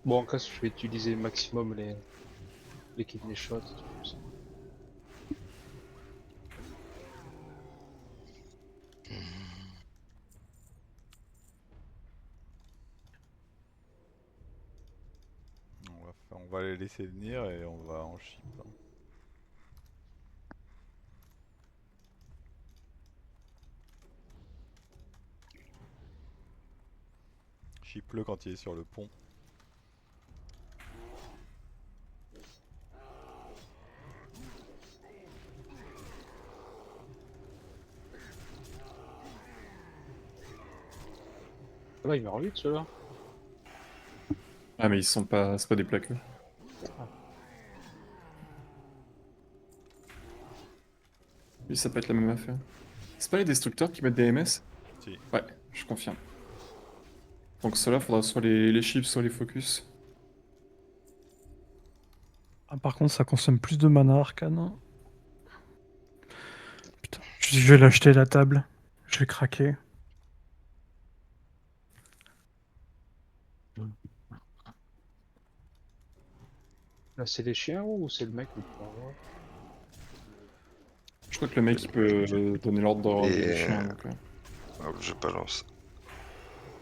Bon, en cas, je vais utiliser maximum les kidney shots. Tout comme ça. On va les laisser venir et on va en chip, hein. Chip-le quand il est sur le pont. Ça va, il meurt vite ceux-là. Ah, mais ils sont pas. C'est pas des plaqueux. Lui, ça peut être la même affaire. C'est pas les destructeurs qui mettent des MS? Si. Ouais, je confirme. Donc ceux-là, faudra soit les chips, soit les focus. Ah, par contre, ça consomme plus de mana arcane. Putain, je vais l'acheter la table. Je vais craquer. Là, c'est les chiens ou c'est le mec qui peut avoir? Je crois que le mec, il peut donner l'ordre d'avoir des Et chiens, donc... hop, je balance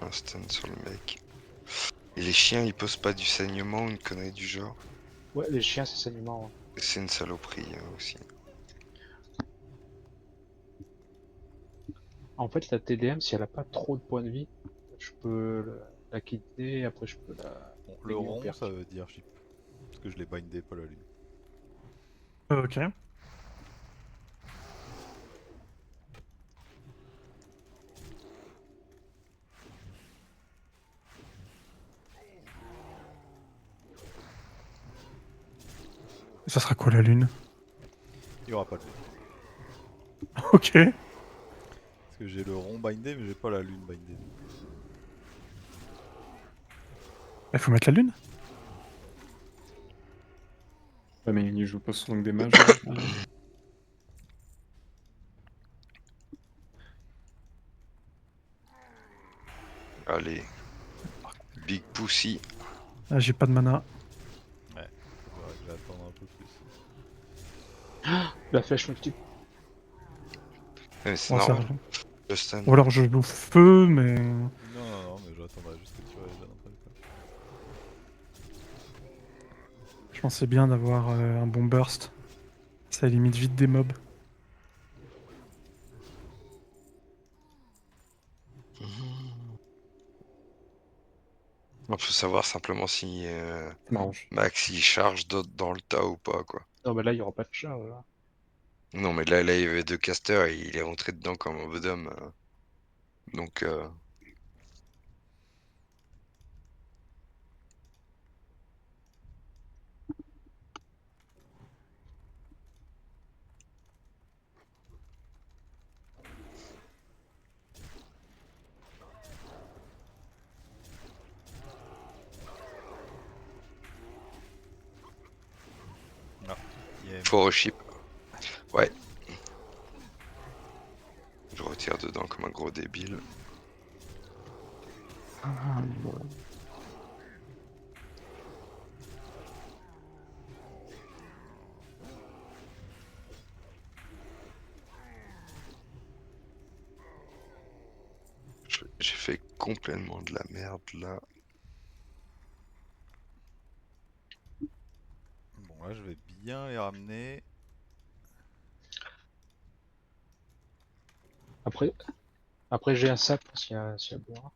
un stun sur le mec. Et les chiens, ils posent pas du saignement ou une connerie du genre? Ouais, les chiens, c'est saignement. Ouais. C'est une saloperie aussi. En fait, la TDM, si elle a pas trop de points de vie, je peux la quitter et après je peux la. Bon, le gagner en rond, perk. ça veut dire chip. Parce que je l'ai bindé, pas la lune. Ok. Ça sera quoi la lune? Il y aura pas de lune. Ok. Parce que j'ai le rond bindé, mais j'ai pas la lune bindée. Il faut mettre la lune? Ouais, mais il joue pas souvent que des mages. Allez. Big Pussy. Ah, j'ai pas de mana. Ouais, faudra que j'attende un peu plus. La flèche multiple. Mais c'est Bon, ça normal. rejoint. Le stun. Ou alors je joue feu, mais... Non, mais j'attendrai juste que tu reviennes après. Quoi. Je pensais bien d'avoir un bon burst. Ça limite vite des mobs. Il faut savoir simplement si Ça m'arrange. Max il charge d'autres dans le tas ou pas quoi. Non, mais là, il y aura pas de charge. Là. Non mais là il y avait deux casters et il est rentré dedans comme un bonhomme. Donc Yeah. faut rechip. Ouais. Je retire dedans comme un gros débile. J'ai fait complètement de la merde là. Bon, là, je vais bien les ramener. Après j'ai un sac s'il y a besoin.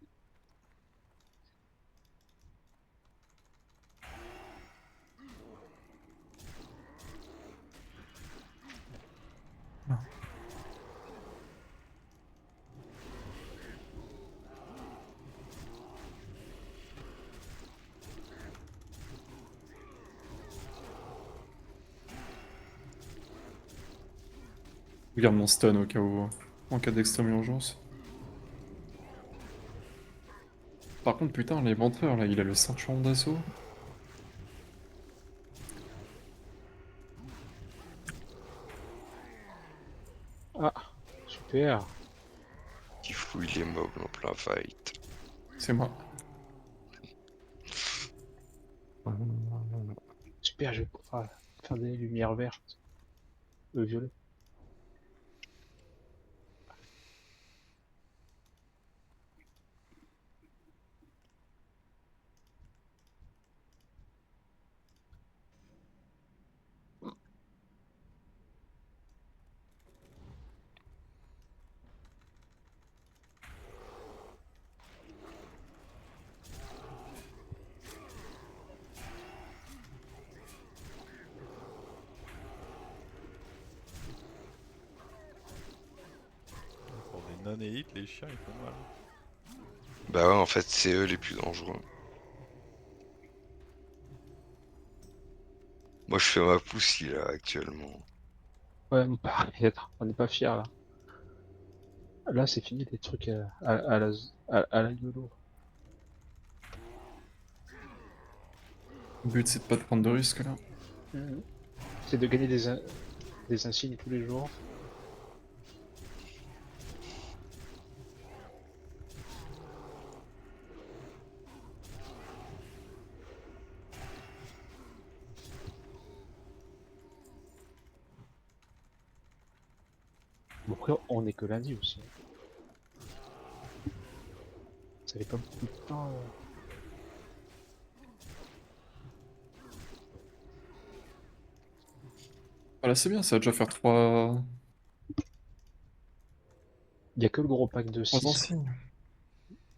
Non. Je garde mon stun au cas où, en cas d'extrême urgence. Par contre, putain, l'éventreur, là, il a le ceinturon d'assaut. Ah, super. Qui fouille les mobs en plein fight. C'est moi. Super, je vais pouvoir faire des lumières vertes. Violet. Pour des non-élites, les chiens ils font mal. Bah ouais, en fait, c'est eux les plus dangereux. Moi, je fais ma poussie là actuellement. Ouais, pareil, on n'est pas fiers là. Là, c'est fini les trucs à la YOLO. Le but, c'est de pas de prendre de risques là. Mhm. C'est de gagner des insignes tous les jours. Bon, après, on est que lundi aussi. Ça fait pas beaucoup de temps. Voilà, c'est bien, ça va déjà faire 3 Il y a que le gros pack de 6. insignes.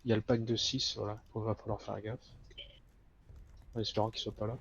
Il y a le pack de 6, voilà. Il va falloir faire gaffe. En espérant qu'il soit pas là.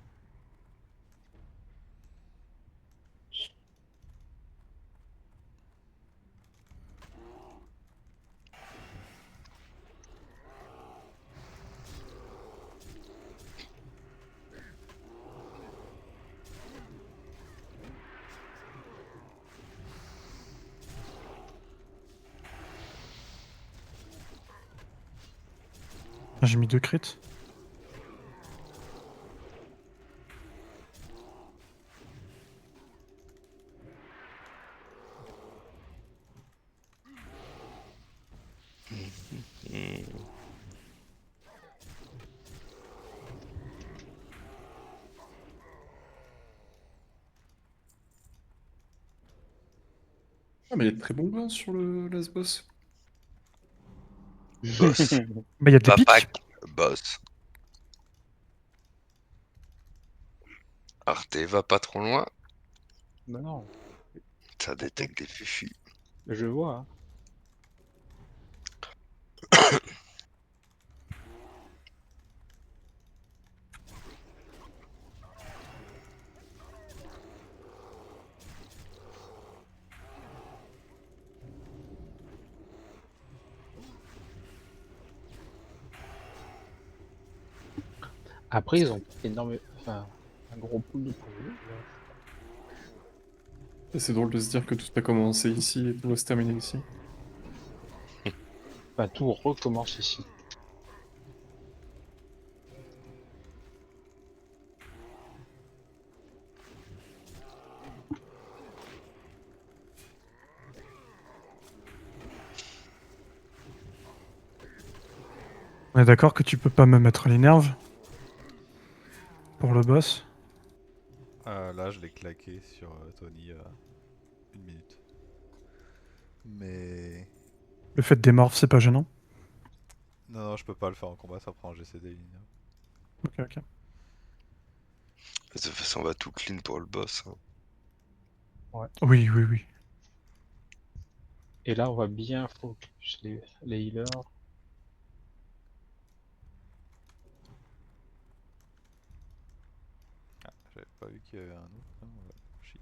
J'ai mis 2 crits. Hmm. Ah, mais il y a de très bons gars sur le last boss. Boss. Bah, il y a des Va pas. pics. Boss. Arte, va pas trop loin. Bah non, Ça détecte des fufus. je vois. Hein. Après, ils ont enfin, un gros pool de points de vie. Et c'est drôle de se dire que tout a commencé ici et tout va se terminer ici. Enfin, tout recommence ici. On est d'accord que tu peux pas me mettre les nerfs pour le boss. Là, je l'ai claqué sur Tony 1 minute. Mais. Le fait des morphes, c'est pas gênant. Non, non, je peux pas le faire en combat, ça prend un GCD. Ok, ok. De toute façon, on va tout clean pour le boss. Hein. Oui, oui, oui. Et là, on va bien focus les healers. Ah, j'avais pas vu qu'il y avait un autre. Non, ouais. Shit.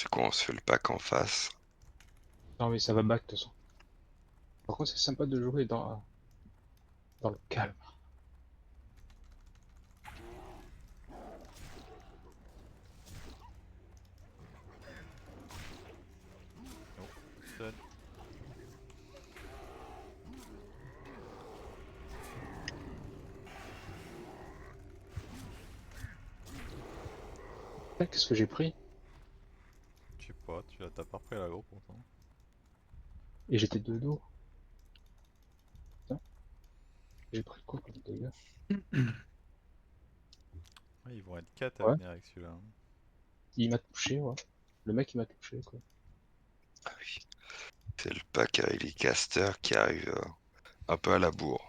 C'est quoi, on se fait le pack en face? Non mais ça va back de toute façon. Par contre c'est sympa de jouer dans le calme. Stun. Ah, qu'est-ce que j'ai pris? Je sais pas, t'as pas repris l'aggro pourtant. Et j'étais de dos. Putain, j'ai pris quoi comme dégâts? Ouais, ils vont être 4 à Ouais. venir avec celui-là. Hein. Il m'a touché, ouais. Le mec il m'a touché quoi. Ah oui. C'est le pack avec les casters qui arrive un peu à la bourre.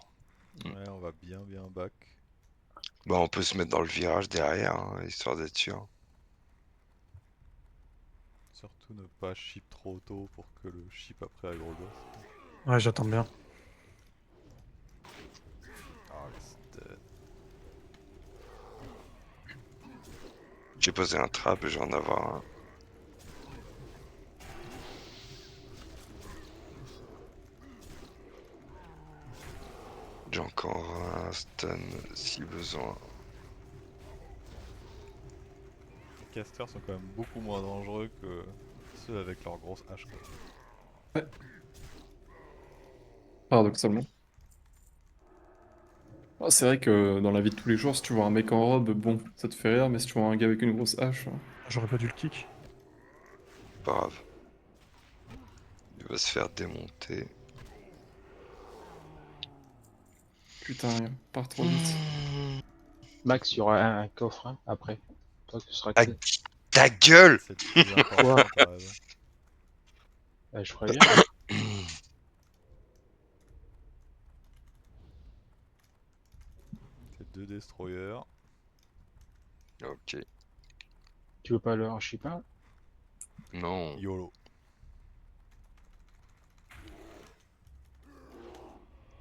Ouais, on va bien back. Bah, on peut se mettre dans le virage derrière, hein, histoire d'être sûr. Surtout ne pas ship trop tôt pour que le ship après aggro le boss. Ouais, j'attends bien. Ah, le stun. J'ai posé un trap et je vais en avoir un. J'ai encore un stun si besoin. Les casters sont quand même beaucoup moins dangereux que ceux avec leur grosse hache. Quoi. Ouais. Paradoxalement. Ah, c'est vrai que dans la vie de tous les jours, si tu vois un mec en robe, bon, ça te fait rire, mais si tu vois un gars avec une grosse hache, J'aurais pas dû le kick. Pas grave. Il va se faire démonter. putain, il part trop vite. Max, il y aura un coffre hein, après. Toi que ce sera Ah, clé. ta gueule! C'est le plus important, t'as raison. Je ferais bien. C'est 2 destroyers. Ok. Tu veux pas leur chip un? Non. YOLO.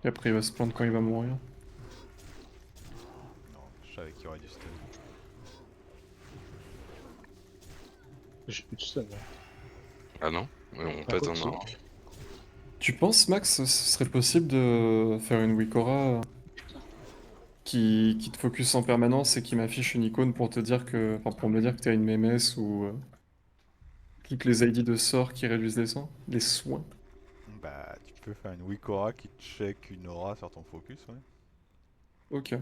Et après, il va se plaindre quand il va mourir. Non, je savais qu'il y aurait du stun. J'ai plus de stun là. Ah non? Mais on Ah, pète quoi en que si. or. Tu penses, Max, ce serait possible de faire une Wikora qui te focus en permanence et qui m'affiche une icône pour te dire que, enfin, pour me dire que t'as une MMS ou toutes les ID de sorts qui réduisent les soins? Bah, tu peux faire une Wikora qui check une aura sur ton focus, ouais. Ok.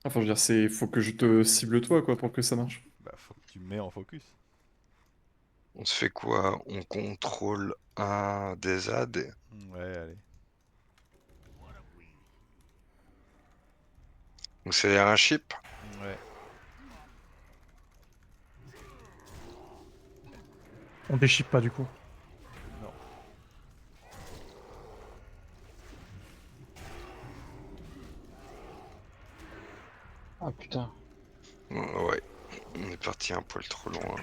Enfin, je veux dire, faut que je te cible toi, quoi, pour que ça marche. Bah, faut que tu mets en focus. On se fait quoi? On contrôle un des ZAD. Ouais, allez. On accélère un chip? Ouais. On déchire pas du coup. Non. Ah putain. Ouais. On est parti un poil trop loin.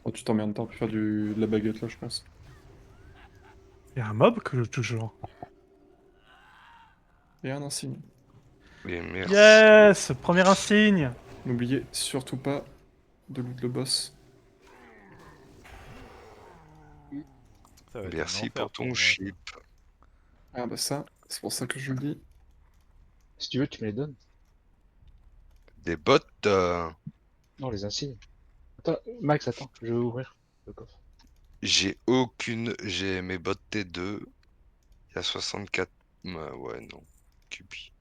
Oh, tu t'emmerdes, t'as pu faire de la baguette là, je pense. Il y a un mob que toujours. Et un insigne. Et merci. Yes! Premier insigne! N'oubliez surtout pas de loot le boss. Ça va être un Merci enfer pour ton moi, ça. chip. Ah bah ça, c'est pour ça que je le dis. Si tu veux, tu me les donnes. Des bottes. Non, les insignes. Attends, Max, attends, je vais ouvrir le coffre. J'ai aucune. J'ai mes bottes T2. Il y a 64. Ouais, non. Cupi.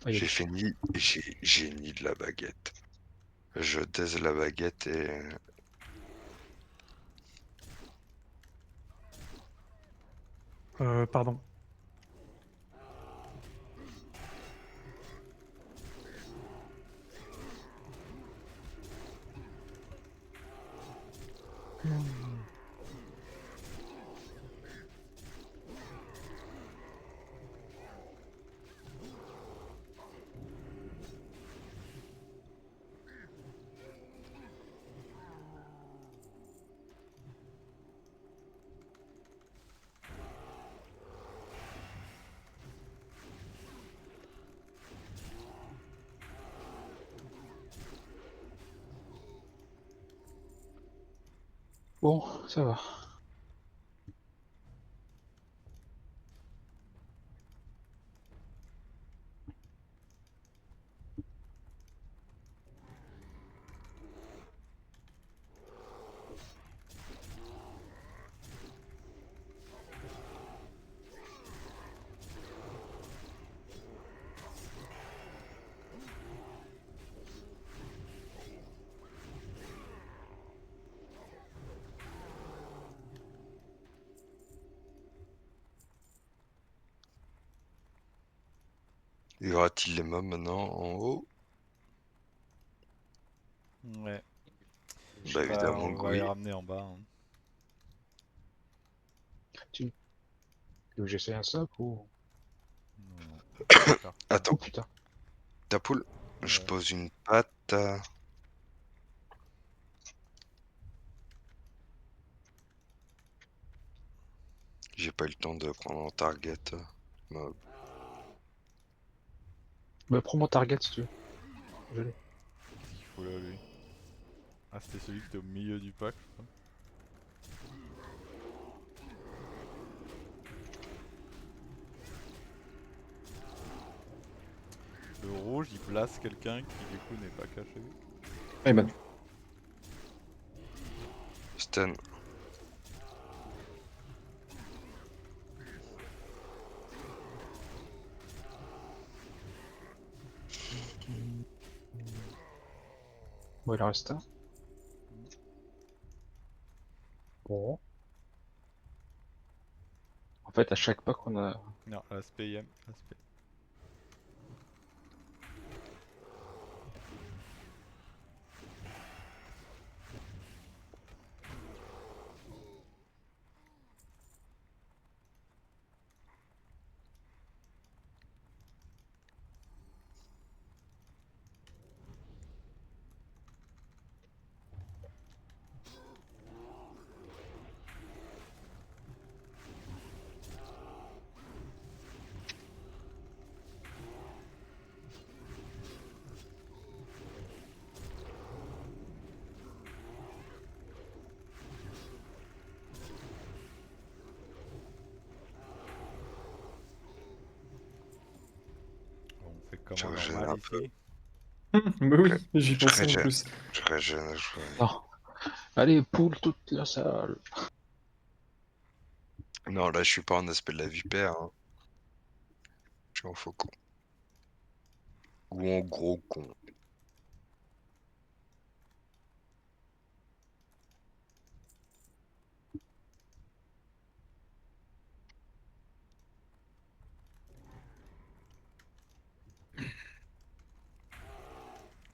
Ah, il y a J'ai des fait chiens. ni. J'ai ni de la baguette. Je taise la baguette et. Pardon. Bon, ça va. Y aura-t-il les mobs maintenant en haut? Ouais. Bah évidemment On que va les oui. ramener en bas. Hein. Tu veux que j'essaie un sac ou... Non, non. On va faire ça. Oh Attends, putain. ta poule? Je Ouais. pose une patte. J'ai pas eu le temps de prendre un target. Mob. Bah prends mon target si tu veux. Je l'ai. Qu'est-ce qu'il faut là, lui? Ah, c'était celui qui était au milieu du pack, je crois. Le rouge, il place quelqu'un qui, du coup, n'est pas caché. Eh ben, Stun. Bon, il en reste un. Bon. En fait, à chaque pas qu'on a... Non, l'aspect IM. L'aspect. Bon, on fait Je comment régène normal un peu. ici? bah Je, oui, j'y je pensais en régène. plus. Je régène. Non. Allez, poule toute la salle. Non, là je suis pas en aspect de la vipère. Hein. Je suis en faucon. Ou en gros con.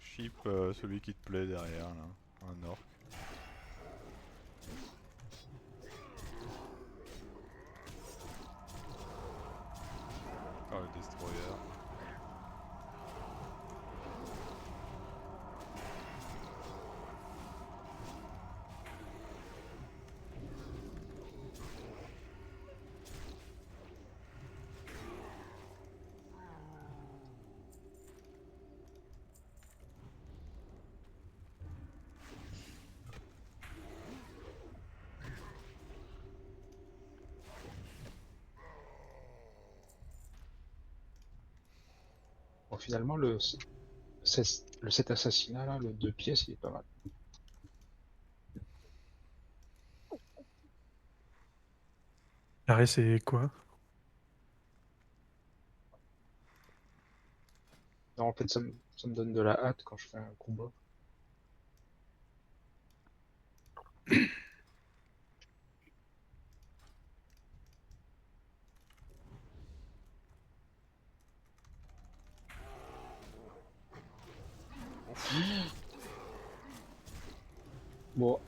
Ship celui qui te plaît derrière, là. Un orc. Ah, le destroyer. Bon, finalement, le 7 assassinat, là, le 2 pièces, il est pas mal. Carré, c'est quoi? Non, en fait, ça me donne de la hâte quand je fais un combat. Bon,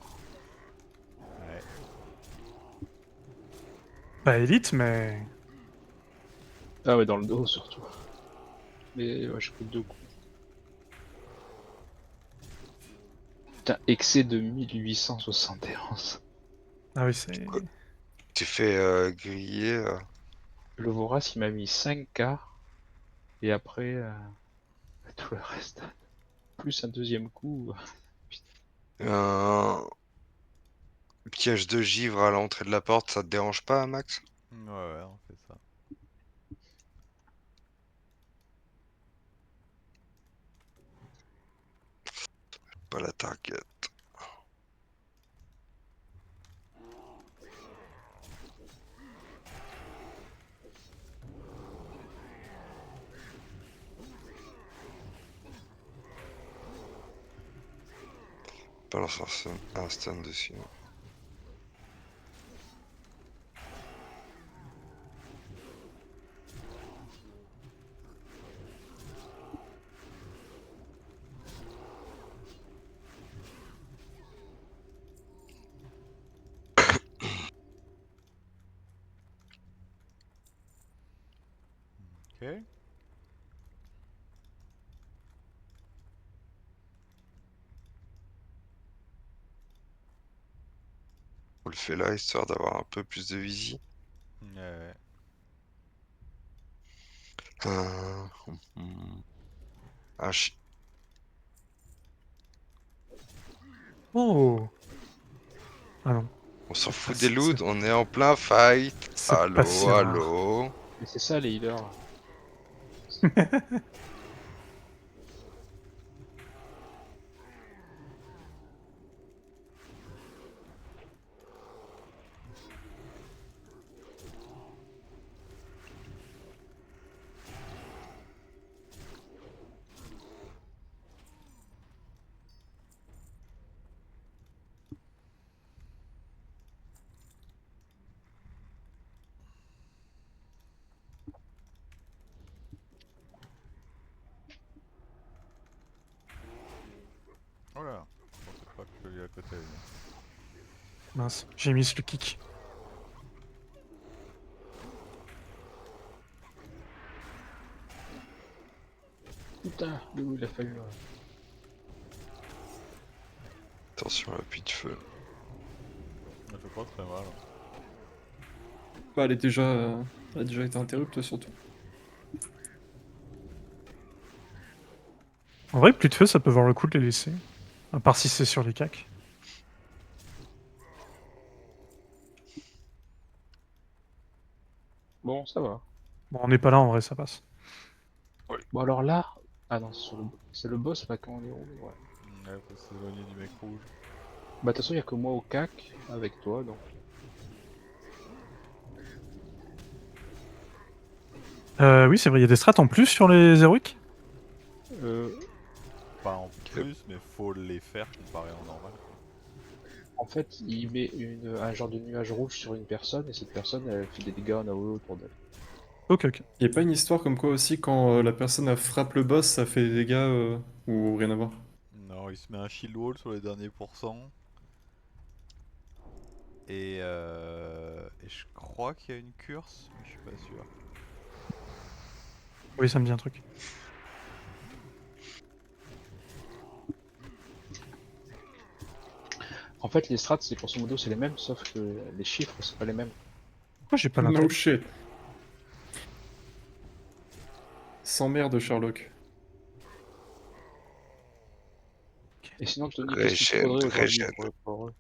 Ouais. Pas élite, mais... ah ouais, dans le dos surtout. Mais ouais, j'ai pris 2 coups. Putain, excès de 1871. Ah oui, c'est... Tu fais griller. Le Vorace, il m'a mis 5K. Et après, tout le reste. Plus un deuxième coup. Un Piège de givre à l'entrée de la porte, ça te dérange pas, Max? Ouais, on fait ça. Pas la target. Balance un stun dessus. Ok. On le fait là, histoire d'avoir un peu plus de visie. Ouais. Euh, hmm. Ah, Oh. Ah non, on s'en c'est fout pas des si- loots, on est en plein fight. c'est pas si Allô, rare. allô. Mais c'est ça les healers. Oh là, je pensais pas que celui à côté allait venir. Mince, j'ai mis le kick. Putain, le loup il a fallu. Attention à l'appui de feu. Ça fait pas très mal. Bah, elle a déjà été interrupte surtout. En vrai, plus de feu, ça peut voir le coup de les laisser. À part si c'est sur les cacs. Bon, ça va. Bon, on n'est pas là, en vrai, ça passe. Bon alors là... Ah non, c'est le boss là quand on est où? Ouais. Ouais, faut s'éloigner du mec rouge. Bah de toute façon, il y a que moi au CAC avec toi, donc... Oui, c'est vrai, il y a des strats en plus sur les héroïques. Euh, Pas en plus, mais faut les faire comparé en normal. en fait, il met un genre de nuage rouge sur une personne, et cette personne, elle fait des dégâts en AOE autour d'elle. Ok, ok. Y a pas une histoire comme quoi aussi quand la personne elle frappe le boss, ça fait des dégâts ou rien à voir? Non, il se met un shield wall sur les derniers pourcents. Et je crois qu'il y a une curse, mais je suis pas sûr. Oui, ça me dit un truc. En fait, les strats, c'est grosso modo, c'est les mêmes, sauf que les chiffres, c'est pas les mêmes. Pourquoi j'ai pas No l'intro? shit. Sans merde, Sherlock. Et sinon, Tony, qu'est-ce qu'il te Régène, faudrait aujourd'hui régène, pour...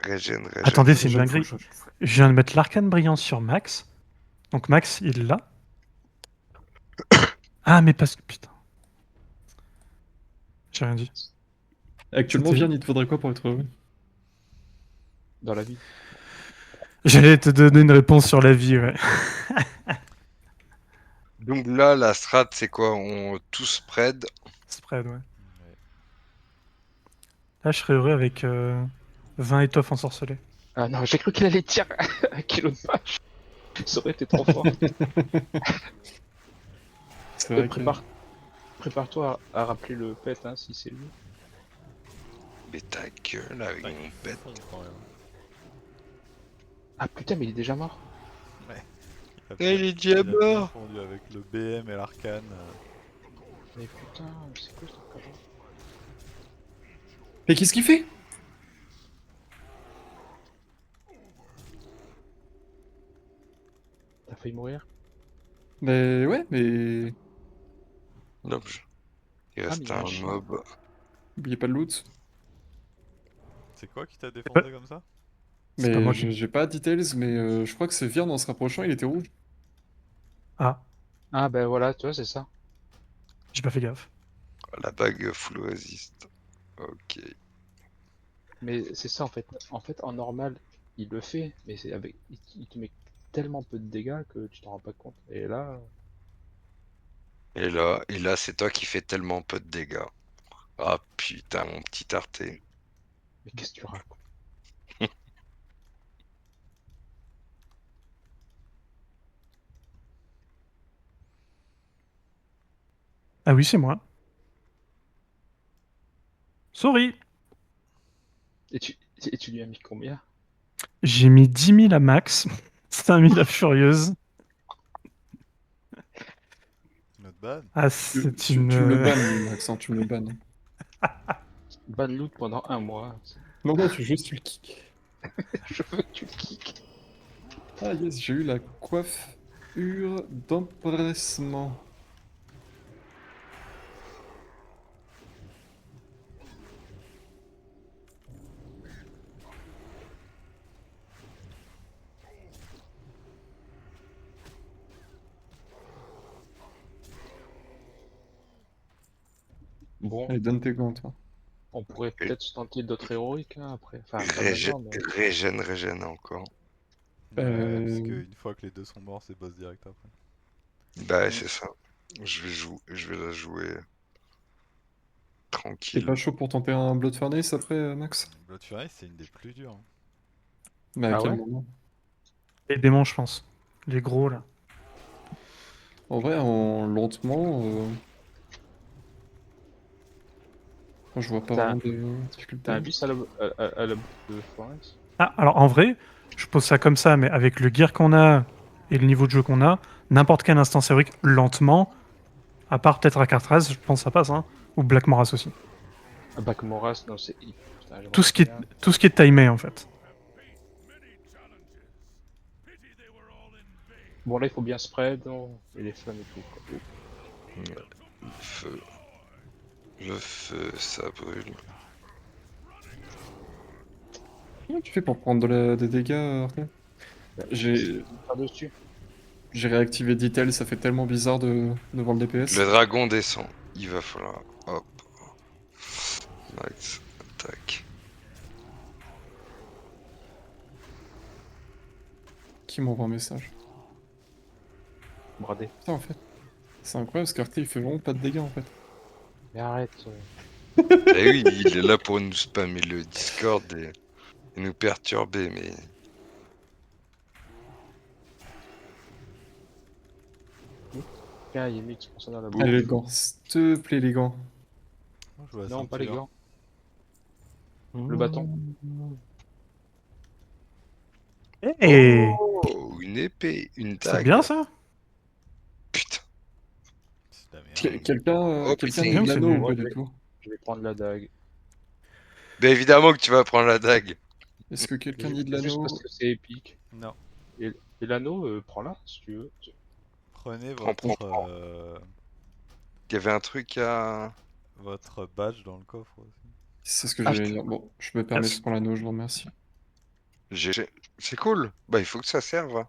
régène, régène. Attendez, c'est une Déjà, dinguerie. faut que je- Je viens de mettre l'arcane brillance sur Max. Donc Max, il l'a. Ah, mais parce que... Putain. J'ai rien dit. Actuellement, C'était- Vian, il te faudrait quoi pour être heureux? dans la vie? J'allais te donner une réponse sur la vie, ouais. Donc là, la strat, c'est quoi? On tous spread. Spread, ouais. Ouais. Là, je serais heureux avec 20 étoffes ensorcelées. Ah non, j'ai cru qu'il allait tirer un kilo de vache. Ça aurait été trop fort. C'est vrai que... Prépare-toi à rappeler le pet, hein, si c'est lui. Mais ta gueule avec Putain, mon il pet. fond quand même. Ah putain, mais il est déjà mort. Il a Eh, il est déjà il a bien mort. fondu avec le BM et l'arcane. Mais putain, c'est quoi cette connerie? Mais qu'est-ce qu'il fait? T'as failli mourir? Mais ouais, mais... Non, il Ah, reste mais il y a un un chien. mob. Oubliez pas le loot. C'est quoi qui t'a défoncé comme ça? C'est pas Mais moi qui. j'ai pas details, mais je crois que ce Virn en se rapprochant, il était rouge. Ah, Ah ben voilà, tu vois, c'est ça. j'ai pas fait gaffe. La bague full resist. Ok. Mais c'est ça en fait. En fait, en normal, il le fait, mais c'est avec, il te met tellement peu de dégâts que tu t'en rends pas compte. Et là, Et là, c'est toi qui fais tellement peu de dégâts. Ah putain, mon petit Arte. mais qu'est-ce que tu racontes? Ah oui, c'est moi. Sorry. Et tu lui as mis combien? J'ai mis 10 000 à max, 5 000 à furieuse. Not bad. Ah, Tu, c'est tu- une. tu me le bannes, Maxent, tu me le bannes. Ban loot pendant un mois. Non, non, tu le kick. Je veux que tu le kicks. Ah yes, j'ai eu la coiffure d'empressement. Bon, Allez, donne tes gants, toi. on pourrait peut-être se tenter d'autres héroïques hein, après. Enfin, pas Régène, maintenant, mais. régène encore. Ouais, parce Euh, qu'une fois que les deux sont morts, c'est boss direct après. Bah, Mm. c'est ça. Je vais la jouer T'es tranquille. pas chaud pour tenter un Blood Furnace après, Max? Blood Fury, c'est une des plus dures, hein. Mais à Ah quel ouais? moment? Les démons, je pense. Les gros, là. En vrai, en lentement, moi, je vois pas T'as vraiment de t'as un difficulté. bis à la boucle de Florence? Ah, alors en vrai, je pose ça comme ça, mais avec le gear qu'on a et le niveau de jeu qu'on a, n'importe quelle instance héroïque, lentement, à part peut-être à Cartraz, je pense que ça passe, hein. Ou Black Moras aussi. Ah, Bac Moras, non, c'est. Putain, je m'en Tout ce qui est, souviens. tout ce qui est timé, en fait. Bon, là, il faut bien spread, non, et les flammes et tout, quoi. Le feu. Le feu, ça brûle. Comment tu fais pour prendre des dégâts, Arte? Bah, J'ai par dessus. j'ai réactivé Detail, ça fait tellement bizarre de voir le DPS. Le dragon descend. Il va falloir. Hop. Max, attaque. Qui m'envoie un message? Bradé. Putain, en fait, c'est incroyable parce qu'Arte il fait vraiment pas de dégâts en fait. Mais arrête. Eh oui, il est là pour nous spammer le Discord et nous perturber, mais. Tiens, il y a 1000% dans la Ouh. boucle. Allez, les gants, s'il te plaît, les gants. Moi, je vois la Non, pas les ceinture. gants. Le bâton. Et Oh, une épée, une c'est dague. bien ça? Putain. C'est de la merde. Quelqu'un Oh, quelqu'un putain, dit bien, de c'est l'anneau nul. ou pas Ouais, du tout? je vais prendre la dague. Ben évidemment que tu vas prendre la dague. Est-ce que quelqu'un dit de Juste parce l'anneau? que c'est épique. Non. Et, et l'anneau, prends-la si tu veux. Prenez Prends, votre, prends. Il y avait un truc à. votre badge dans le coffre aussi. C'est ce que Ah, j'allais dire. Bon, je me permets, je Merci. prends l'anneau, je vous remercie. C'est cool. Bah, il faut que ça serve, hein.